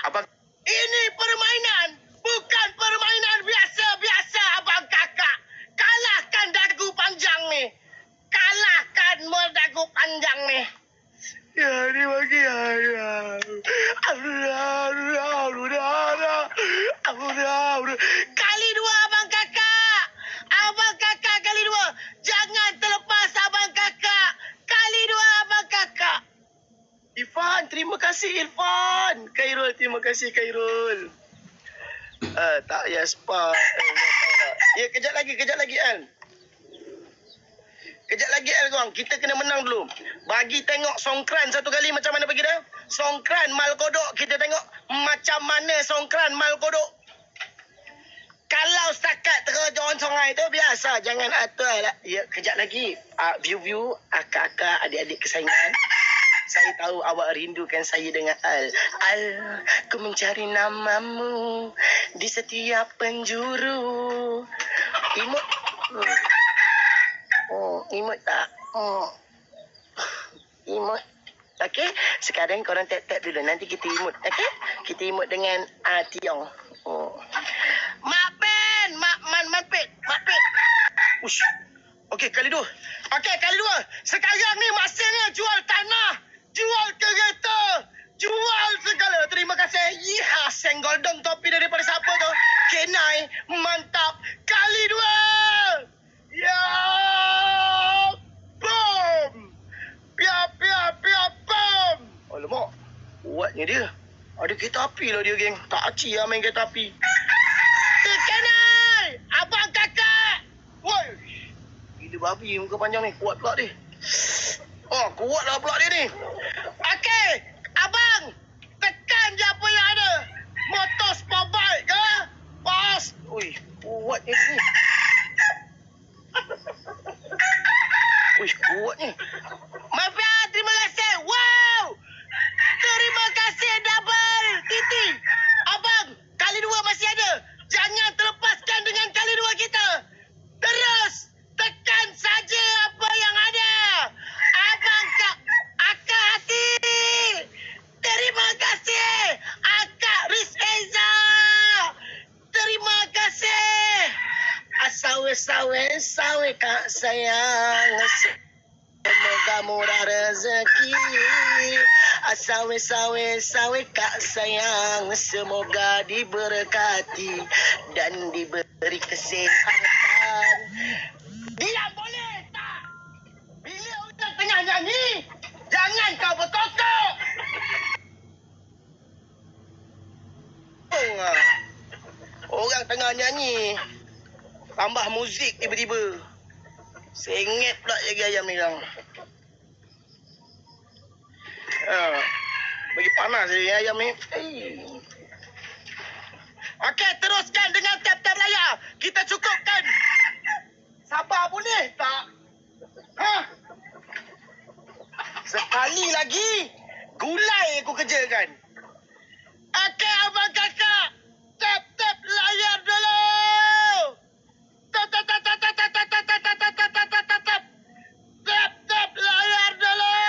Abang, ini permainan. Bukan permainan biasa-biasa, abang kakak. Kalahkan dagu panjang ni. Kalahkan dagu panjang ni. Ya, ni bagi ayah. Kali dua, abang kakak. Abang kakak kali dua. Jangan terlepas, abang kakak. Kali dua, abang kakak. Irfan, terima kasih Irfan. Khairul, terima kasih Khairul. Tak payah spa. Ya, kejap lagi Al. Kejap lagi Al korang. Kita kena menang dulu. Bagi tengok Songkran satu kali macam mana bagi dia. Songkran Mal Kodok. Kita tengok macam mana Songkran Mal Kodok. Kalau setakat terjun songai tu biasa. Jangan atur lah. Ya, kejap lagi. View-view akak-akak, adik-adik kesayangan. Saya tahu awak rindukan saya dengan Al. Al, ku mencari namamu di setiap penjuru. Imut. Imut tak? Imut. Okey, sekarang korang tap-tap dulu. Nanti kita imut. Okey? Kita imut dengan Tiong. Mak Pen! Mak Pet. Ush. Okey, kali dua. Sekarang ni masanya jual tanah. Jual kereta. Jual segala. Terima kasih. Iha, senggol dong topi daripada siapa tu? Kenai. Mantap. Kali dua. Ya. Bom. Piap. Bom. Alamak. Kuatnya dia. Ada kereta api lah dia, geng. Tak aci lah main kereta api. Kenai. Abang kakak. Woi. Gila babi muka panjang ni. Kuat pula dia. Kuat lah pula dia ni. Okey, abang. Tekan je apa yang ada. Motor sport bike ke? Pas. Ui, kuat ni. Ui, kuat ni. Mafia, terima kasih. Wow. Terima kasih double. Titi. Abang, kali dua masih ada. Jangan terlepaskan dengan kali dua kita. Terus tekan saja apa yang ada. Abang Akak Hati. Terima kasih. Akak Rizeza. Terima kasih. Sawe kak sayang. Semoga murah rezeki. Sawe kak sayang. Semoga diberkati dan diberi kesehatan. Dia boleh tak? Bila orang tengah nyanyi, jangan kau berkokok. Orang tengah nyanyi, tambah muzik tiba-tiba. Sengit pula jaga ayam ni kan. Bagi panas dia ayam ni. Okey, teruskan dengan tap-tap layar. Kita cukupkan. Sabar boleh tak? Sekali lagi, gulai aku kerjakan. Okey, abang kakak. Tap-tap layar dulu. Tap-tap layar dulu.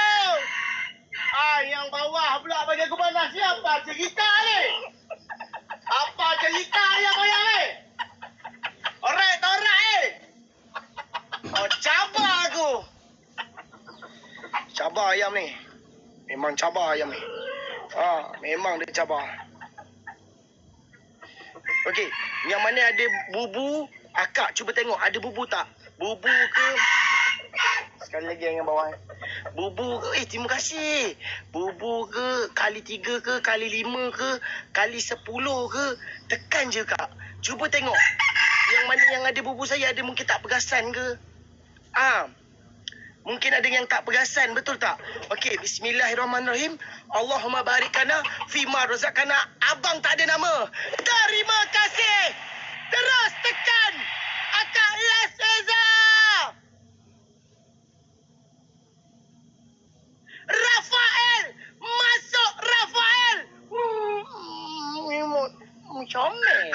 Yang bawah pula bagi aku panas. Siapa cerita ni? Apa cerita yang bayang ni? Alright. Cabar aku. Cabar ayam ni. Memang cabar ayam ni. Memang dia cabar. Okey, yang mana ada bubu, akak cuba tengok ada bubu tak? Bubu ke? Sekali lagi yang bawah. Bubu ke? Terima kasih. Bubu ke? Kali 3 ke? Kali 5 ke? Kali 10 ke? Tekan je kak. Cuba tengok. Yang mana yang ada bubu saya ada mungkin tak perasan ke? Mungkin ada yang tak perasan, betul tak? Okey, bismillahirrahmanirrahim. Allahumma barikkana fima razaqana. Abang tak ada nama. Terima kasih. Terus tekan. Akak Laseza. Rafael. Masuk Rafael. Comel.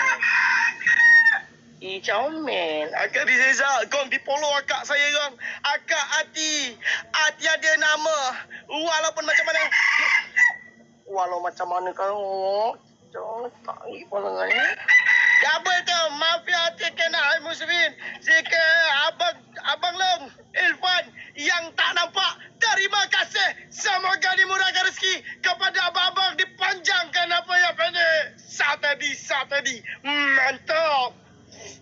Comel. Akak Rizeza. Kau pergi follow akak saya kan. Akak Hati. Hati ada nama. Walaupun macam mana. Walau macam mana kau. Tak lagi pandangannya. Double tu, Mafia Tekken Al-Muslimin. Zika Abang Long, Irfan yang tak nampak. Terima kasih. Semoga dimurahkan rezeki kepada abang-abang, dipanjangkan apa yang pendek. Saat tadi. Mantap.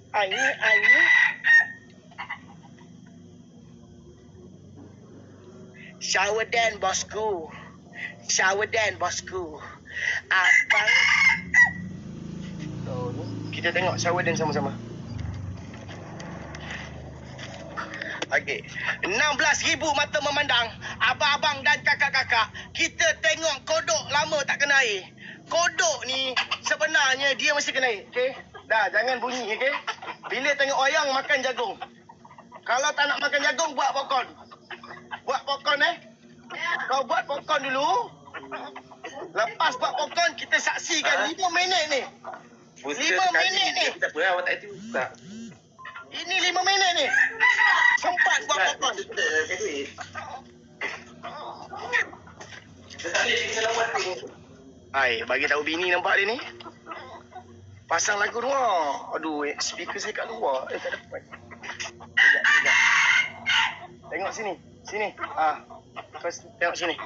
Ini. Shower dan bosku. Abang. Oh, kita tengok shower dan sama-sama. Okey. 16,000 mata memandang. Abang-abang dan kakak-kakak. Kita tengok kodok lama tak kena air. Kodok ni sebenarnya dia mesti kena air. Okey. Dah, jangan bunyi. Okey. Bila tengok wayang makan jagung. Kalau tak nak makan jagung, buat popcorn. Buat popcorn Kau buat popcorn dulu. Lepas buat popcorn, kita saksikan 5 minit ni. 5 minit ni. Tak apa, awak tak itu buka. Ini 5 minit ni. Sempat buat popcorn. Hai, bagi tahu bini nampak dia ni. Pasang lagu luar. Aduh, speaker saya kat luar. Tak dapat. Sekejap. Tengok sini. First, tengok sini.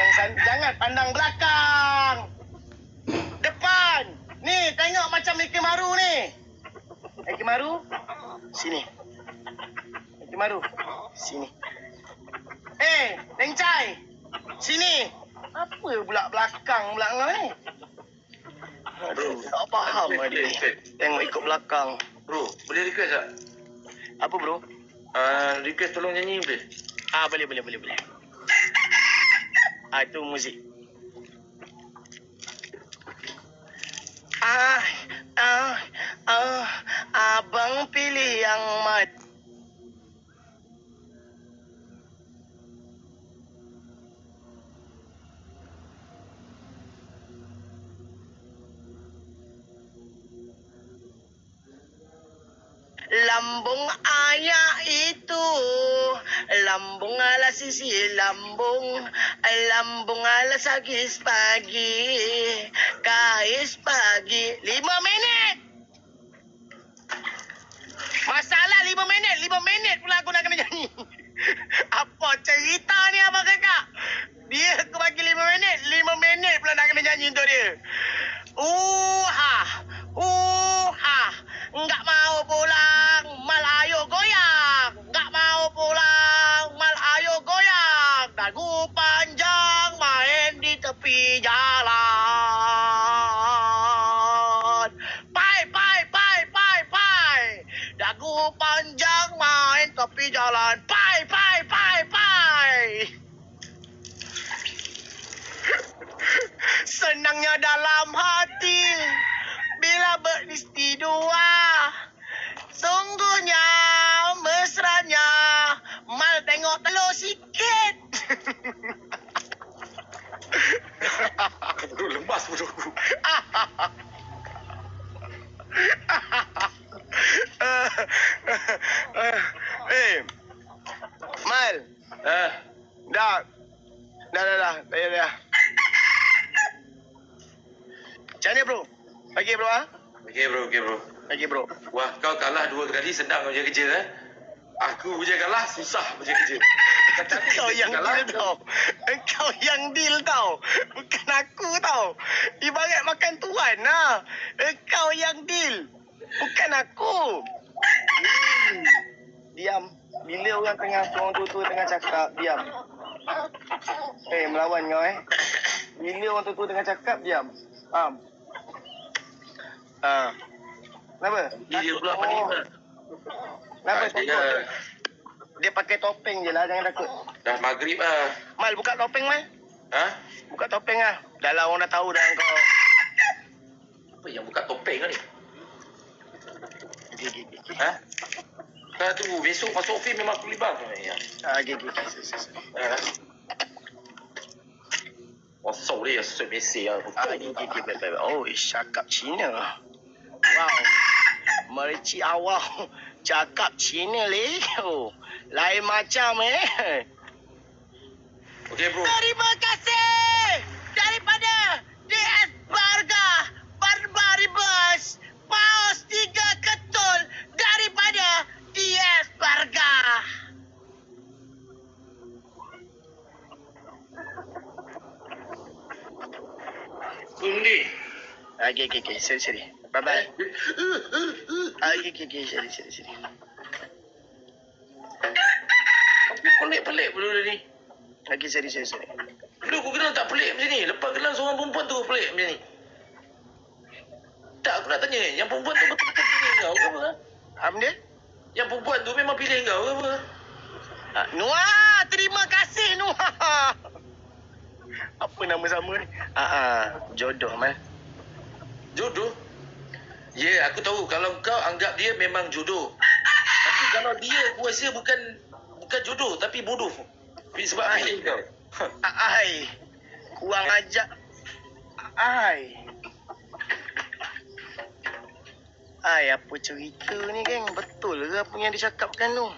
Jangan pandang belakang. Depan. Ni, tengok macam Mickey Maru ni. Mickey Maru. Sini. Neng Chai. Sini. Apa pula belakang kau ni? Aduh, tak faham dia ni. Tengok ikut belakang. Bro, boleh request tak? Apa bro? Request tolong nyanyi boleh? Boleh. Itu muzik. Abang pilih yang mana? Lambung ayah itu, lambung ala sisi lambung ala sagis pagi, kais pagi. 5 minit. Masalah 5 minit pula aku nak kena nyanyi. Apa cerita ni abang kakak? Dia aku bagi 5 minit pula nak kena nyanyi untuk dia. Enggak mau pulang, mal ayo goyang. Enggak mau pulang, mal ayo goyang. Dagu panjang main di tepi jalan. Pai. Dagu panjang main tepi jalan. Pai. Senangnya dalam hati bila beristiwa, sungguhnya mesranya mal tengok telur sikit. Bro, lemas bro aku. Mal. Dah. Macam mana bro? Pagi bro Okey bro. Wah, kau kalah 2 kali senang kerja kerja Aku je kalah susah kerja kerja. Engkau yang deal tau. Bukan aku tau. Ibarat makan tuan lah. Engkau yang deal. Bukan aku. Diam. Bila orang tua tengah cakap, diam. Melawan kau Bila orang tua tengah cakap, diam. Faham? Kenapa? Dia pula apa ni? Kenapa takut? Dia pakai topeng je lah, jangan takut. Dah maghrib lah. Mal, buka topeng Mal. Buka topeng lah. Dah lah orang dah tahu dah kau. Apa yang buka topeng kan ni? Kau tunggu, besok masuk ofis memang aku libat. Kosong dia, sesuai mesej lah. Oh, cakap Cina. Wow. Mercik awal. Cakap Cina oh, lain macam Okey bro. Terima kasih daripada Kundi. Okay. Seri. Bye-bye. Okay. Seri. Tapi pelik-pelik dulu ni. Okay, seri. Dulu aku kenal tak pelik macam ni. Lepas kenal seorang perempuan tu pelik macam ni. Tak, aku nak tanya. Yang perempuan tu betul-betul pilih kau ke apa? Apa dia? Yang perempuan tu memang pilih kau ke apa? Noah, terima kasih Noah. Apa nama sama ni? Jodoh mal. Jodoh? Ya, aku tahu. Kalau kau anggap dia memang jodoh. Tapi kalau dia, aku rasa bukan jodoh, tapi bodoh. Sebab pilih kau. Ai. Kurang ajar. Ai, apa cerita ni geng? Betul ke apa yang dicakapkan tu?